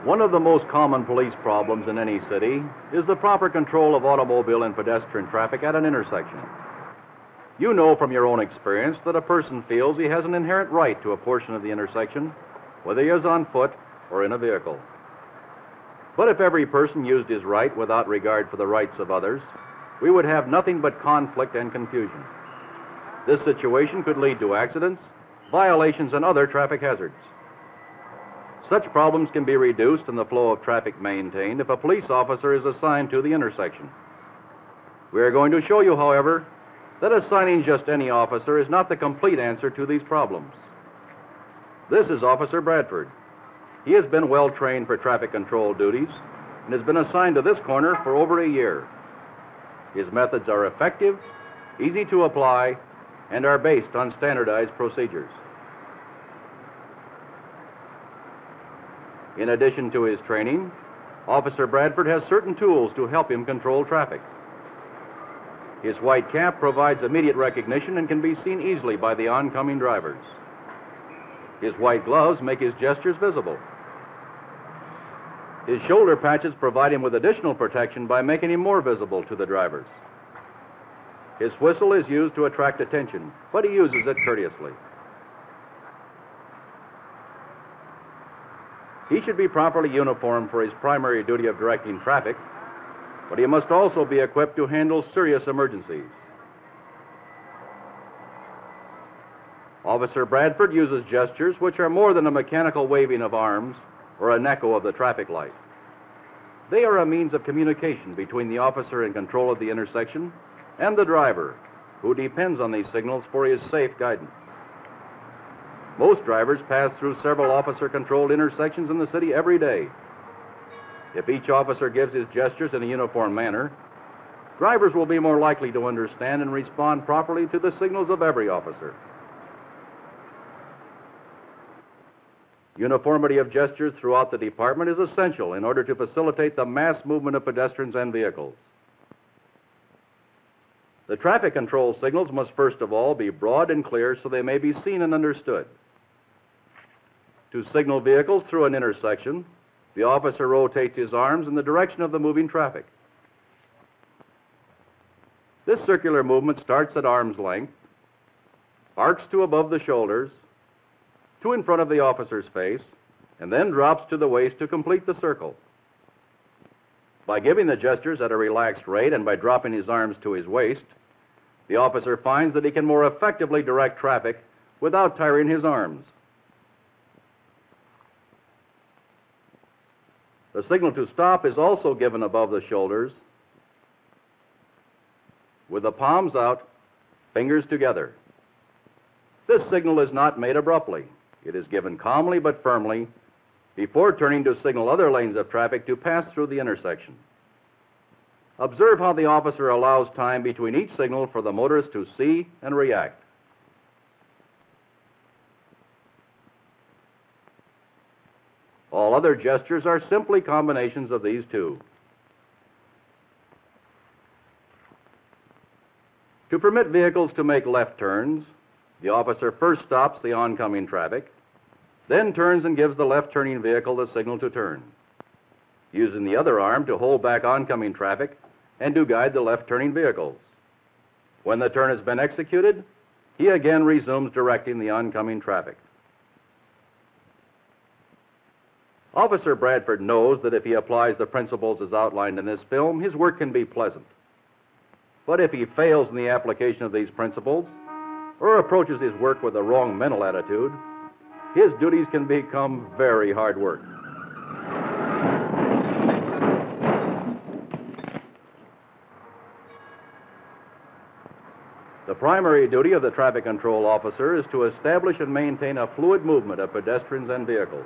One of the most common police problems in any city is the proper control of automobile and pedestrian traffic at an intersection. You know from your own experience that a person feels he has an inherent right to a portion of the intersection, whether he is on foot or in a vehicle. But if every person used his right without regard for the rights of others, we would have nothing but conflict and confusion. This situation could lead to accidents, violations, and other traffic hazards. Such problems can be reduced and the flow of traffic maintained if a police officer is assigned to the intersection. We are going to show you, however, that assigning just any officer is not the complete answer to these problems. This is Officer Bradford. He has been well trained for traffic control duties and has been assigned to this corner for over a year. His methods are effective, easy to apply, and are based on standardized procedures. In addition to his training, Officer Bradford has certain tools to help him control traffic. His white cap provides immediate recognition and can be seen easily by the oncoming drivers. His white gloves make his gestures visible. His shoulder patches provide him with additional protection by making him more visible to the drivers. His whistle is used to attract attention, but he uses it courteously. He should be properly uniformed for his primary duty of directing traffic, but he must also be equipped to handle serious emergencies. Officer Bradford uses gestures which are more than a mechanical waving of arms or an echo of the traffic light. They are a means of communication between the officer in control of the intersection and the driver, who depends on these signals for his safe guidance. Most drivers pass through several officer-controlled intersections in the city every day. If each officer gives his gestures in a uniform manner, drivers will be more likely to understand and respond properly to the signals of every officer. Uniformity of gestures throughout the department is essential in order to facilitate the mass movement of pedestrians and vehicles. The traffic control signals must first of all be broad and clear so they may be seen and understood. To signal vehicles through an intersection, the officer rotates his arms in the direction of the moving traffic. This circular movement starts at arm's length, arcs to above the shoulders, to in front of the officer's face, and then drops to the waist to complete the circle. By giving the gestures at a relaxed rate and by dropping his arms to his waist, the officer finds that he can more effectively direct traffic without tiring his arms. The signal to stop is also given above the shoulders, with the palms out, fingers together. This signal is not made abruptly. It is given calmly but firmly before turning to signal other lanes of traffic to pass through the intersection. Observe how the officer allows time between each signal for the motorist to see and react. All other gestures are simply combinations of these two. To permit vehicles to make left turns, the officer first stops the oncoming traffic, then turns and gives the left-turning vehicle the signal to turn, using the other arm to hold back oncoming traffic and to guide the left-turning vehicles. When the turn has been executed, he again resumes directing the oncoming traffic. Officer Bradford knows that if he applies the principles as outlined in this film, his work can be pleasant. But if he fails in the application of these principles, or approaches his work with a wrong mental attitude, his duties can become very hard work. The primary duty of the traffic control officer is to establish and maintain a fluid movement of pedestrians and vehicles.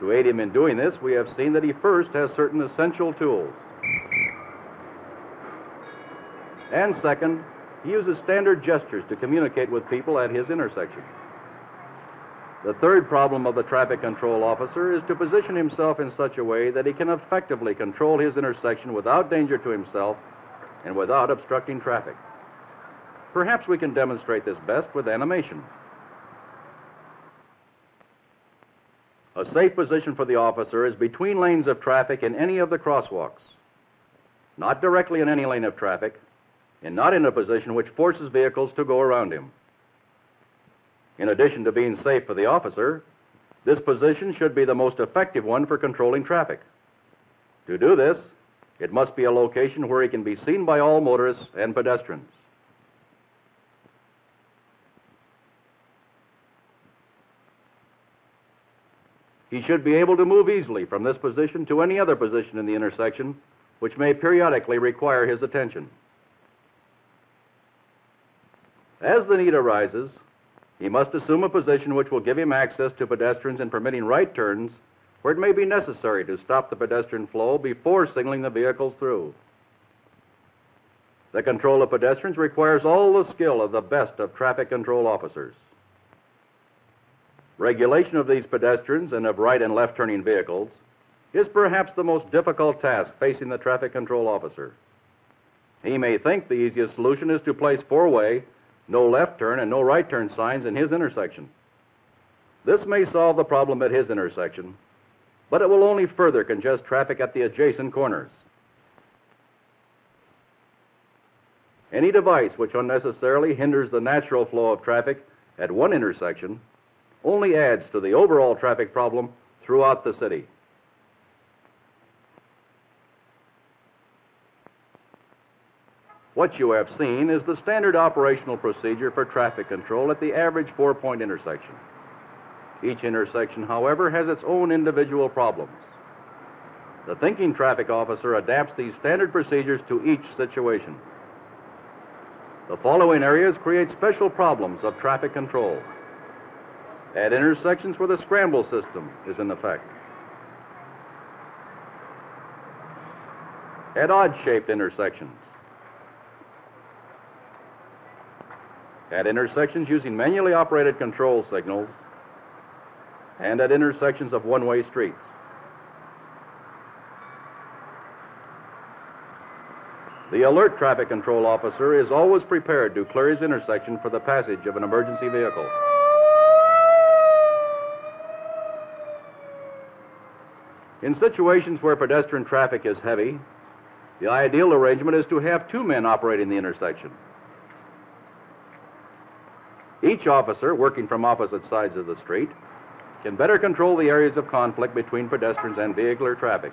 To aid him in doing this, we have seen that he first has certain essential tools. And second, he uses standard gestures to communicate with people at his intersection. The third problem of the traffic control officer is to position himself in such a way that he can effectively control his intersection without danger to himself and without obstructing traffic. Perhaps we can demonstrate this best with animation. A safe position for the officer is between lanes of traffic in any of the crosswalks, not directly in any lane of traffic, and not in a position which forces vehicles to go around him. In addition to being safe for the officer, this position should be the most effective one for controlling traffic. To do this, it must be a location where he can be seen by all motorists and pedestrians. He should be able to move easily from this position to any other position in the intersection, which may periodically require his attention. As the need arises, he must assume a position which will give him access to pedestrians in permitting right turns where it may be necessary to stop the pedestrian flow before signaling the vehicles through. The control of pedestrians requires all the skill of the best of traffic control officers. Regulation of these pedestrians and of right and left turning vehicles is perhaps the most difficult task facing the traffic control officer. He may think the easiest solution is to place four-way, no left turn and no right turn signs in his intersection. This may solve the problem at his intersection, but it will only further congest traffic at the adjacent corners. Any device which unnecessarily hinders the natural flow of traffic at one intersection only adds to the overall traffic problem throughout the city. What you have seen is the standard operational procedure for traffic control at the average four-point intersection. Each intersection, however, has its own individual problems. The thinking traffic officer adapts these standard procedures to each situation. The following areas create special problems of traffic control. At intersections where the scramble system is in effect. At odd-shaped intersections. At intersections using manually operated control signals, and at intersections of one-way streets. The alert traffic control officer is always prepared to clear his intersection for the passage of an emergency vehicle. In situations where pedestrian traffic is heavy, the ideal arrangement is to have two men operating the intersection. Each officer, working from opposite sides of the street, can better control the areas of conflict between pedestrians and vehicular traffic.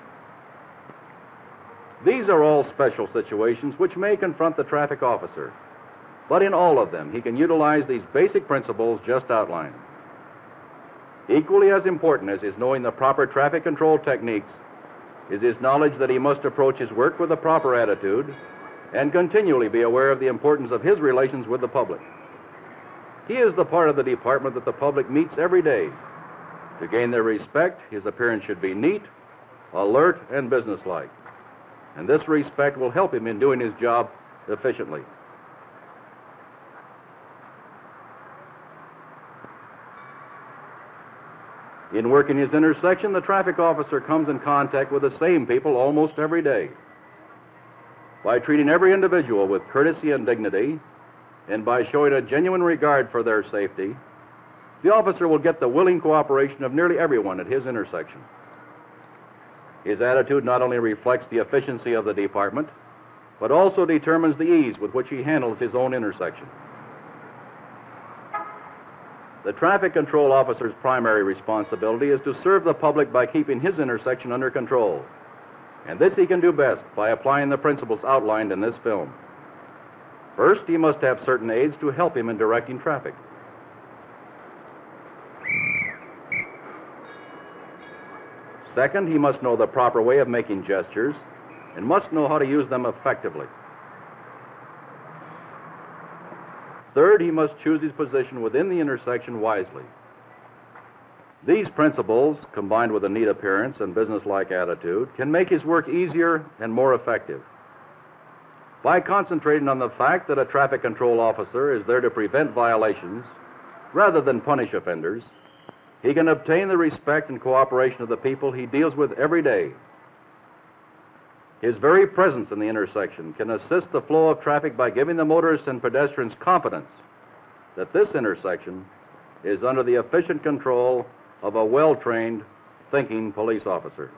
These are all special situations which may confront the traffic officer, but in all of them he can utilize these basic principles just outlined. Equally as important as his knowing the proper traffic control techniques is his knowledge that he must approach his work with a proper attitude and continually be aware of the importance of his relations with the public. He is the part of the department that the public meets every day. To gain their respect, his appearance should be neat, alert, and businesslike. And this respect will help him in doing his job efficiently. In working his intersection, the traffic officer comes in contact with the same people almost every day. By treating every individual with courtesy and dignity, and by showing a genuine regard for their safety, the officer will get the willing cooperation of nearly everyone at his intersection. His attitude not only reflects the efficiency of the department, but also determines the ease with which he handles his own intersection. The traffic control officer's primary responsibility is to serve the public by keeping his intersection under control. And this he can do best by applying the principles outlined in this film. First, he must have certain aids to help him in directing traffic. Second, he must know the proper way of making gestures and must know how to use them effectively. Third, he must choose his position within the intersection wisely. These principles, combined with a neat appearance and businesslike attitude, can make his work easier and more effective. By concentrating on the fact that a traffic control officer is there to prevent violations rather than punish offenders, he can obtain the respect and cooperation of the people he deals with every day. His very presence in the intersection can assist the flow of traffic by giving the motorists and pedestrians confidence that this intersection is under the efficient control of a well-trained, thinking police officer.